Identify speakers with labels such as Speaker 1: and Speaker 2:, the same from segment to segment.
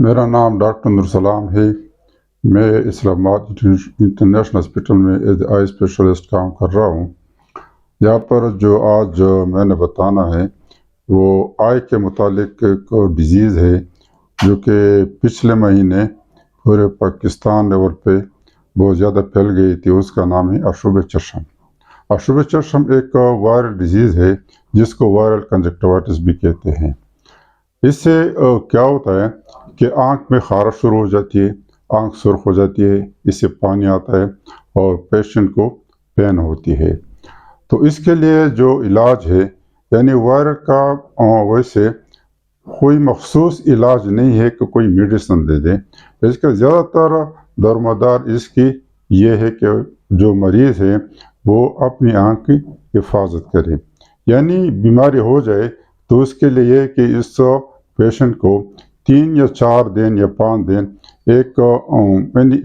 Speaker 1: میرا نام ڈاکٹر نورسلام ہے۔ میں اسلام آباد انٹرنیشنل ہاسپٹل میں ایز آئی اسپیشلسٹ کام کر رہا ہوں۔ یہاں پر جو آج میں نے بتانا ہے وہ آئی کے متعلق ایک ڈیزیز ہے جو کہ پچھلے مہینے پورے پاکستان لیول پہ بہت زیادہ پھیل گئی تھی۔ اس کا نام ہے آشوب چشم۔ آشوب چشم ایک وائرل ڈیزیز ہے جس کو وائرل کنجکٹیوائٹس بھی کہتے ہیں۔ اس سے کیا ہوتا ہے کہ آنکھ میں خارش شروع ہو جاتی ہے، آنکھ سرخ ہو جاتی ہے، اس سے پانی آتا ہے اور پیشنٹ کو پین ہوتی ہے۔ تو اس کے لیے جو علاج ہے یعنی وائرل کا ویسے کوئی مخصوص علاج نہیں ہے کہ کوئی میڈیسن دے دے۔ اس کا زیادہ تر دارمدار اس کی یہ ہے کہ جو مریض ہے وہ اپنی آنکھ کی حفاظت کرے، یعنی بیماری ہو جائے تو اس کے لیے یہ کہ اس پیشنٹ کو 3 یا 4 دن یا 5 دن ایک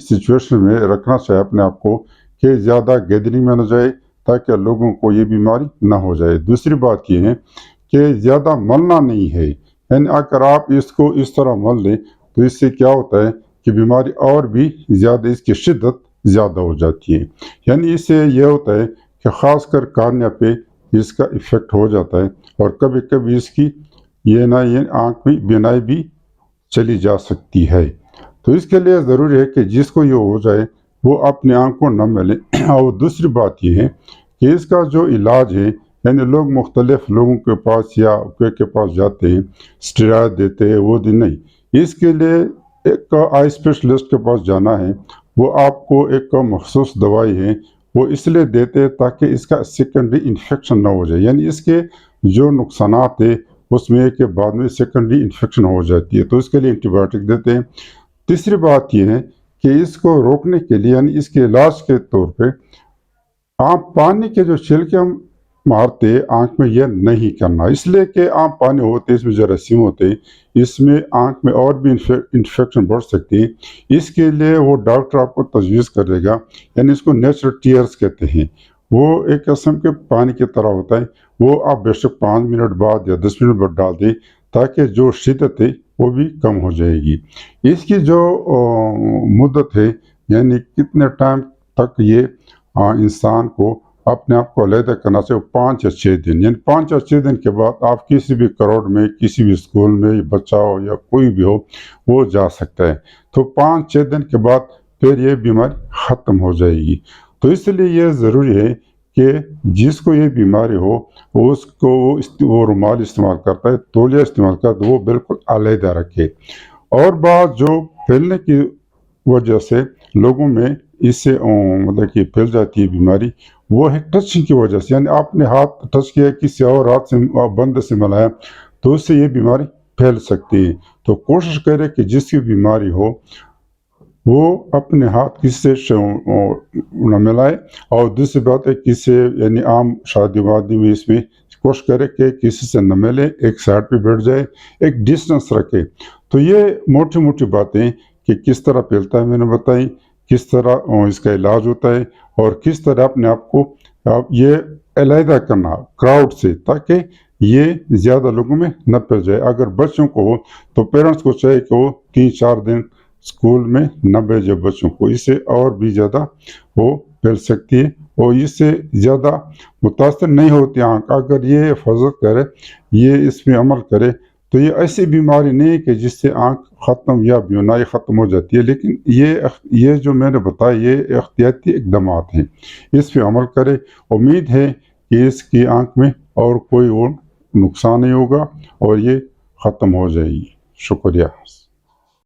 Speaker 1: سچویشن میں رکھنا چاہیے اپنے آپ کو کہ زیادہ گیدرنگ میں نہ جائے تاکہ لوگوں کو یہ بیماری نہ ہو جائے۔ دوسری بات یہ ہے کہ زیادہ ملنا نہیں ہے، یعنی اگر آپ اس کو اس طرح مل لیں تو اس سے کیا ہوتا ہے کہ بیماری اور بھی زیادہ اس کی شدت زیادہ ہو جاتی ہے۔ یعنی اس سے یہ ہوتا ہے کہ خاص کر کارنیا پہ اس کا ایفیکٹ ہو جاتا ہے اور کبھی کبھی اس کی یہ آنکھ میں بینائی بھی چلی جا سکتی ہے۔ تو اس کے لیے ضروری ہے کہ جس کو یہ ہو جائے وہ اپنے آنکھ کو نہ ملے۔ اور دوسری بات یہ ہے کہ اس کا جو علاج ہے یعنی لوگ مختلف لوگوں کے پاس یا کے پاس جاتے ہیں، اسٹیرائڈ دیتے ہیں، وہ نہیں۔ اس کے لیے ایک آئی اسپیشلسٹ کے پاس جانا ہے، وہ آپ کو ایک مخصوص دوائی ہے وہ اس لیے دیتے ہیں تاکہ اس کا سیکنڈری انفیکشن نہ ہو جائے، یعنی اس کے جو نقصانات ہیں اس میں کہ بعد میں سیکنڈری انفیکشن ہو جاتی ہے تو اس کے لیے اینٹی بائیوٹک دیتے ہیں۔ تیسری بات یہ ہے کہ اس کو روکنے کے لیے یعنی اس کے علاج کے طور پہ آپ پانی کے جو چھلکے ہم مارتے آنکھ میں یہ نہیں کرنا، اس لیے کہ عام پانی ہوتے اس میں جراثیم ہوتے اس میں آنکھ میں اور بھی انفیکشن بڑھ سکتی ہے۔ اس کے لیے وہ ڈاکٹر آپ کو تجویز کر دے گا، یعنی اس کو نیچرل ٹیئرز کہتے ہیں۔ وہ ایک قسم کے پانی کی طرح ہوتا ہے، وہ آپ بے شک 5 منٹ بعد یا 10 منٹ بعد ڈال دیں تاکہ جو شدت ہے وہ بھی کم ہو جائے گی۔ اس کی جو مدت ہے یعنی کتنے ٹائم تک یہ انسان کو اپنے آپ کو علیحدہ کرنا چاہیے، 5 یا 6 دن، یعنی 5 یا 6 دن کے بعد آپ کسی بھی کراؤڈ میں، کسی بھی اسکول میں بچہ ہو یا کوئی بھی ہو وہ جا سکتا ہے۔ تو 5-6 دن کے بعد پھر یہ بیماری ختم ہو جائے گی۔ تو اس لیے یہ ضروری ہے کہ جس کو یہ بیماری ہو اس کو وہ رومال استعمال کرتا ہے، تولیہ استعمال کرتا ہے، وہ بالکل علیحدہ رکھے۔ اور بات جو پھیلنے کی وجہ سے لوگوں میں اس سے مطلب کہ پھیل جاتی ہے بیماری، وہ ہے ٹچنگ کی وجہ سے، یعنی آپ نے ہاتھ ٹچ کیا کسی اور ہاتھ سے بندے سے ملایا تو اس سے یہ بیماری پھیل سکتی ہے۔ تو کوشش کرے کہ جس کی بیماری ہو وہ اپنے ہاتھ کسی سے نہ ملائے، اور دوسری بات ہے کسی یعنی عام شادی وادی میں اس میں کوشش کرے کہ کسی سے نہ ملے، ایک سائڈ پہ بیٹھ جائے، ایک ڈسٹنس رکھے۔ تو یہ موٹی موٹی باتیں کہ کس طرح پھیلتا ہے میں نے بتائی، کس طرح اس کا علاج ہوتا ہے اور کس طرح اپنے آپ کو یہ علیحدہ کرنا کراؤڈ سے تاکہ یہ زیادہ لوگوں میں نہ پھیل جائے۔ اگر بچوں کو ہو تو پیرنٹس کو چاہیے کہ وہ 3-4 دن اسکول میں نہ بھیجے بچوں کو، اس سے اور بھی زیادہ وہ پھیل سکتی ہے اور اس سے زیادہ متاثر نہیں ہوتی آنکھ۔ اگر یہ حفاظت کرے، یہ اس میں عمل کرے تو یہ ایسی بیماری نہیں ہے کہ جس سے آنکھ ختم یا بینائی ختم ہو جاتی ہے، لیکن یہ جو میں نے بتایا یہ احتیاطی اقدامات ہیں، اس پہ عمل کرے۔ امید ہے کہ اس کی آنکھ میں اور کوئی اور نقصان نہیں ہوگا اور یہ ختم ہو جائے گی۔ شکریہ۔